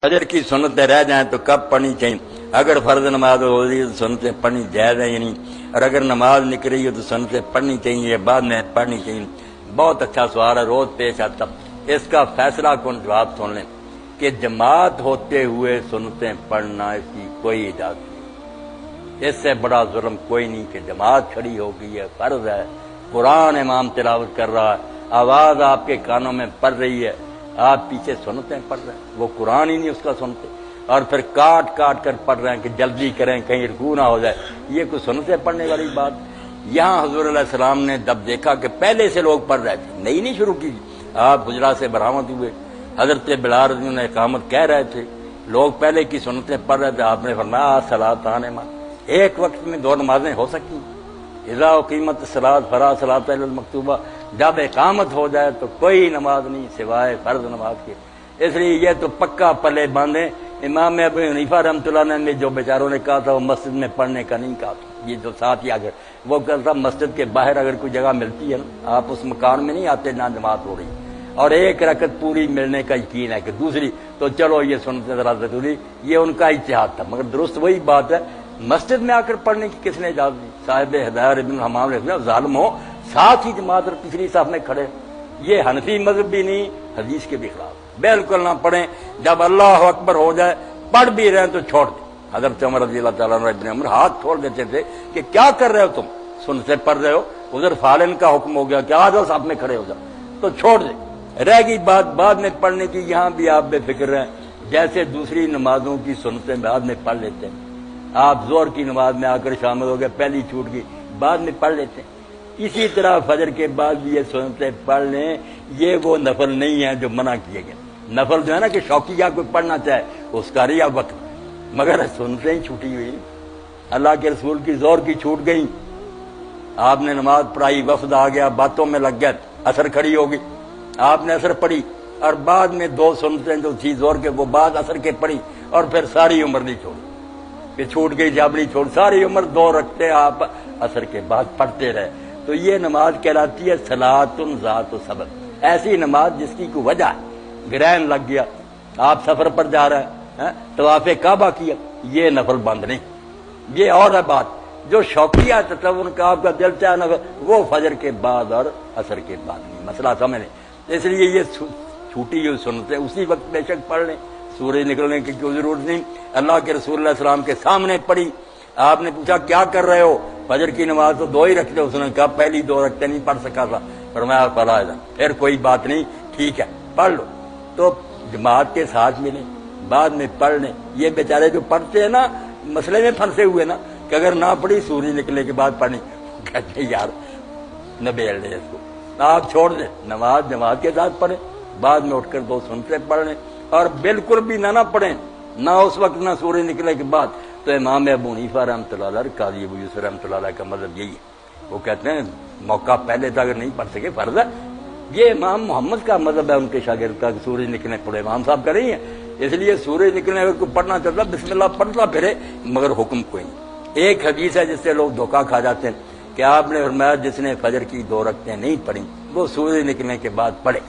فجر کی سنتیں رہ جائیں تو کب پڑھنی چاہیے؟ اگر فرض نماز ہو رہی ہے تو سنتیں پڑھنی جائز ہے یا نہیں، اور اگر نماز نکل رہی ہے تو سنتیں پڑھنی چاہیے یا بعد میں پڑھنی چاہیے؟ بہت اچھا سوال ہے، روز پیش آتا۔ اس کا فیصلہ کن جواب سن لیں کہ جماعت ہوتے ہوئے سنتیں پڑھنا اس کی کوئی اجازت نہیں۔ اس سے بڑا ظلم کوئی نہیں کہ جماعت کھڑی ہو گئی ہے، فرض ہے، قرآن امام تلاوت کر رہا ہے، آواز آپ کے کانوں میں پڑ رہی ہے، آپ پیچھے سنتیں پڑھ رہے ہیں، وہ قرآن ہی نہیں اس کا سنتے، اور پھر کاٹ کاٹ کر پڑھ رہے ہیں کہ جلدی کریں کہیں رکوع نہ ہو جائے۔ یہ کوئی سنتیں پڑھنے والی بات؟ یہاں حضور علیہ السلام نے جب دیکھا کہ پہلے سے لوگ پڑھ رہے تھے، نئی نہیں شروع کی، آپ حجرات سے برآمد ہوئے، حضرت بلال رضی اللہ عنہ اقامت کہہ رہے تھے، لوگ پہلے کی سنتیں پڑھ رہے تھے، آپ نے فرمایا صلاتان ما، ایک وقت میں دو نمازیں ہو سکتی ہیں، اذا اقیمت الصلاۃ فلا صلاۃ الا المکتوبہ، جب اقامت ہو جائے تو کوئی نماز نہیں سوائے فرض نماز کے۔ اس لیے یہ تو پکا پلے باندھیں۔ امام ابو حنیفہ رحمۃ اللہ علیہ نے جو بیچاروں نے کہا تھا وہ مسجد میں پڑھنے کا نہیں کہا تھا، یہ جو ساتھ ہی آگے وہ کہتا تھا مسجد کے باہر اگر کوئی جگہ ملتی ہے نا، آپ اس مکان میں نہیں آتے جہاں جماعت ہو رہی اور ایک رکعت پوری ملنے کا یقین ہے کہ دوسری تو چلو یہ سنتے ذرا ضروری، یہ ان کا اجتہاد تھا، مگر درست وہی بات ہے، مسجد میں آ کر پڑھنے کی کس نے اجازت دی؟ صاحب ہدایت ابن حمام نے ظالم ہو ساتھ ہی جماعت اور پچھلی صف میں کھڑے، یہ حنفی مذہب بھی نہیں، حدیث کے بھی خلاف، بالکل نہ پڑھیں۔ جب اللہ اکبر ہو جائے پڑھ بھی رہے ہیں تو چھوڑ دیں۔ حضرت عمر رضی اللہ تعالیٰ عنہ ابن عمر ہاتھ چھوڑ دیتے تھے کہ کیا کر رہے ہو تم، سنتے پڑھ رہے ہو، ادھر فالن کا حکم ہو گیا کہ آ جاؤ صف میں کھڑے ہو جاؤ، تو چھوڑ دیں۔ رہ گئی بات بعد میں پڑھنے کی، یہاں بھی آپ بے فکر رہیں، جیسے دوسری نمازوں کی سنتیں بعد میں پڑھ لیتے ہیں، آپ ظہر کی نماز میں آ کر شامل ہو گئے، پہلی چھوٹ گئی بعد میں پڑھ لیتے ہیں، اسی طرح فجر کے بعد بھی یہ سنتیں پڑھ لیں۔ یہ وہ نفل نہیں ہے جو منع کیے گئے، نفل جو ہے نا کہ شوقیہ کوئی پڑھنا چاہے اس کا ریا وقت، مگر سنتیں ہی چھوٹی ہوئی، اللہ کے رسول کی ظہر کی چھوٹ گئی، آپ نے نماز پڑھائی، وفد آ گیا، باتوں میں لگ گیا، اثر کھڑی ہوگی، آپ نے اثر پڑھی، اور بعد میں دو سنتیں جو تھی ظہر کے وہ بعد اثر کے پڑھی، اور پھر ساری عمر نہیں چھوڑی کہ چھوٹ گئی جابڑی چھوڑ، ساری عمر دو رکھتے آپ اثر کے بعد پڑھتے رہے، تو یہ نماز کہلاتی ہے صلاۃ ذات سبب، ایسی نماز جس کی کوئی وجہ ہے، گرہن لگ گیا، آپ سفر پر جا رہے ہیں، طواف کعبہ کیا، یہ نفل بند نہیں، یہ اور ہے بات، جو شوقیہ تصور کا آپ کا دل چاہے نفل وہ فجر کے بعد اور عصر کے بعد نہیں، مسئلہ سمجھ لیں۔ اس لیے یہ چھوٹی ہوئی سنتیں اسی وقت بے شک پڑھ لیں، سورج نکلنے کی کوئی ضرورت نہیں، اللہ کے رسول اللہ علیہ السلام کے سامنے پڑھی، آپ نے پوچھا کیا کر رہے ہو، فجر کی نماز تو دو ہی رکھتے، اس نے کہا پہلی دو رکھتے نہیں پڑھ سکا تھا، فرمایا فلا اذن، پھر کوئی بات نہیں، ٹھیک ہے پڑھ لو، تو جماعت کے ساتھ ملیں، بعد میں پڑھ لیں۔ یہ بیچارے جو پڑھتے ہیں نا مسئلے میں پھنسے ہوئے نا کہ اگر نہ پڑھی سورج نکلنے کے بعد پڑھنی، کہتے ہیں یار نبیل دے اس کو، آپ چھوڑ دیں، نماز جماعت کے ساتھ پڑھیں، بعد میں اٹھ کر دو سنتے پڑھ لیں، اور بالکل بھی نہ پڑھیں، نہ اس وقت نہ سورج نکلنے کے بعد، تو امام ابو حنیفہ رحمۃ اللہ علیہ، قاضی ابو یوسف رحمۃ اللہ علیہ کا مذہب یہی ہے، وہ کہتے ہیں موقع پہلے تھا اگر نہیں پڑھ سکے فرض ہے، یہ امام محمد کا مذہب ہے ان کے شاگرد کا کہ سورج نکلنے پڑے، امام صاحب کا نہیں ہے، اس لیے سورج نکلنے اگر کوئی پڑھنا چاہتا بسم اللہ پڑھتا پھرے، مگر حکم کوئی نہیں۔ ایک حدیث ہے جس سے لوگ دھوکہ کھا جاتے ہیں کہ آپ نے فرمایا جس نے فجر کی دو رکعتیں نہیں پڑھی وہ سورج نکلنے کے بعد پڑھے،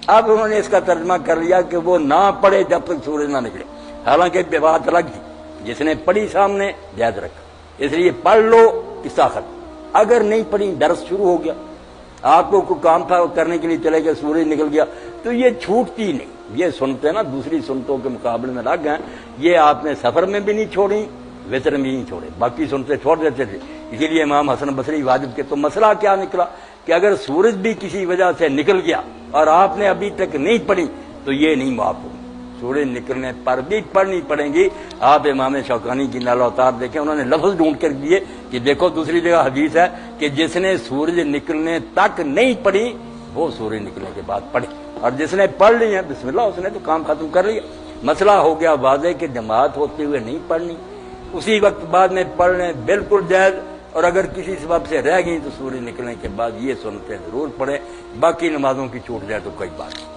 اب انہوں نے اس کا ترجمہ کر لیا کہ وہ نہ پڑھے جب تک سورج نہ نکلے، حالانکہ بات الگ تھی، جس نے پڑھی سامنے جائز رکھا، اس لیے پڑھ لو قصہ ختم۔ اگر نہیں پڑھی درس شروع ہو گیا، آپ کو کوئی کام تھا کرنے کے لیے چلے گئے، سورج نکل گیا، تو یہ چھوٹتی نہیں، یہ سنتے نا دوسری سنتوں کے مقابلے میں لگ گئے، یہ آپ نے سفر میں بھی نہیں چھوڑی، وطر میں نہیں چھوڑے، باقی سنتے چھوڑ دیتے تھے۔ اسی لیے امام حسن بصری واجب کے تو مسئلہ کیا نکلا کہ اگر سورج بھی کسی وجہ سے نکل گیا اور آپ نے ابھی تک نہیں پڑھی تو یہ نہیں معاف ہوگی، سورج نکلنے پر بھی پڑھنی پڑیں گی۔ آپ امام شوکانی کی نال اوتار دیکھیں، انہوں نے لفظ ڈھونڈ کر دیے کہ دیکھو دوسری جگہ حدیث ہے کہ جس نے سورج نکلنے تک نہیں پڑھی وہ سورج نکلنے کے بعد پڑھے، اور جس نے پڑھ لی ہے بسم اللہ اس نے تو کام ختم کر لیا۔ مسئلہ ہو گیا واضح کہ جماعت ہوتے ہوئے نہیں پڑھنی، اسی وقت بعد میں پڑھ لیں، بالکل جائز، اور اگر کسی سبب سے رہ گئی تو سورج نکلنے کے بعد یہ سنتیں ضرور پڑھیں، باقی نمازوں کی چھوٹ جائے تو کوئی بات نہیں۔